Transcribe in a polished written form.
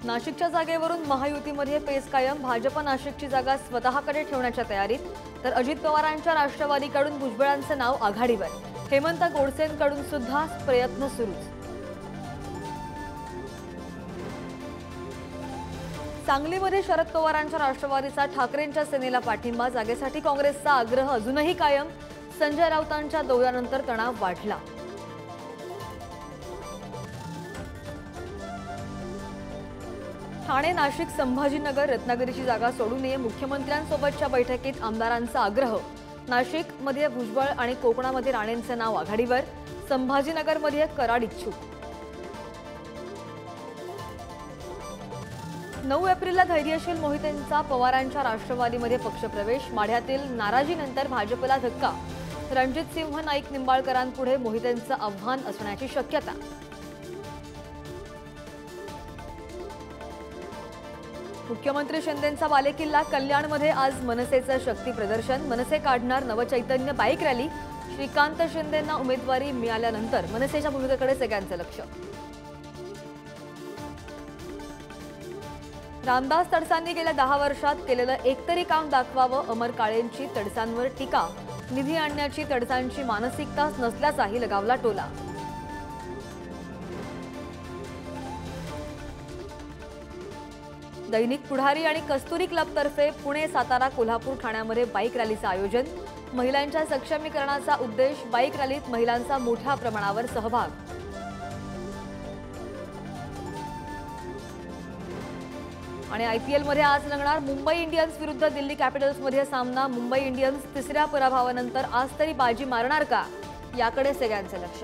नाशिकच्या जागेवरून महायुतीमध्ये पेच कायम। भाजप नाशिकची जागा स्वतःकडे ठेवण्याच्या तयारीत, तर अजित पवारांच्या राष्ट्रवादीकडून भुजबळांचे नाव आघाडीवर। हेमंत गोडसेंकडून सुद्धा प्रयत्न सुरूच। सांगलीमध्ये शरद पवारांच्या राष्ट्रवादीचा ठाकरेंच्या सेनेला पाठिंबा। जागेसाठी काँग्रेसचा आग्रह अजूनही कायम। संजय राऊतांच्या दौऱ्यानंतर तणाव वाढला। ठाणे, नाशिक, संभाजीनगर, रत्नागिरीची जागा सोडू नये। मुख्यमंत्र्यांसोबतच्या बैठकीत आमदारांचा आग्रह। नाशिकमध्ये भुजबळ आणि कोकणामध्ये राणेंचे नाव आघाडीवर। संभाजीनगरमध्ये कराड इच्छुक। 9 एप्रिलला धैर्यशील मोहितेंचा पवारांच्या राष्ट्रवादीमध्ये पक्षप्रवेश। माढ्यातील नाराजीनंतर भाजपला धक्का। रणजित सिंह नाईक निंबाळकरांपुढे मोहितेंचं आव्हान असण्याची शक्यता। मुख्यमंत्री शिंदेंचा बालेकिल्ला कल्याणमध्ये आज मनसेचं शक्ती प्रदर्शन। मनसे काढणार नवचैतन्य बाईक रॅली। श्रीकांत शिंदेंना उमेदवारी मिळाल्यानंतर मनसेच्या भूमिकेकडे सगळ्यांचं लक्ष। रामदास तडसांनी गेल्या 10 वर्षात केलेलं एकतरी काम दाखवावं। अमर काळेंची तडसांवर टीका। निधी आणण्याची तडसांची मानसिकताच नसल्याचाही लगावला टोला। दैनिक पुढारी आणि कस्तुरी क्लबतर्फे पुणे, सातारा, कोल्हापूर, ठाण्यामध्ये बाईक रॅलीचं आयोजन। महिलांच्या सक्षमीकरणाचा उद्देश। बाईक रॅलीत महिलांचा मोठ्या प्रमाणावर सहभाग। आणि आयपीएलमध्ये आज रंगणार मुंबई इंडियन्स विरुद्ध दिल्ली कॅपिटल्समध्ये सामना। मुंबई इंडियन्स तिसऱ्या पराभवानंतर आज तरी बाजी मारणार का, याकडे सगळ्यांचे लक्ष।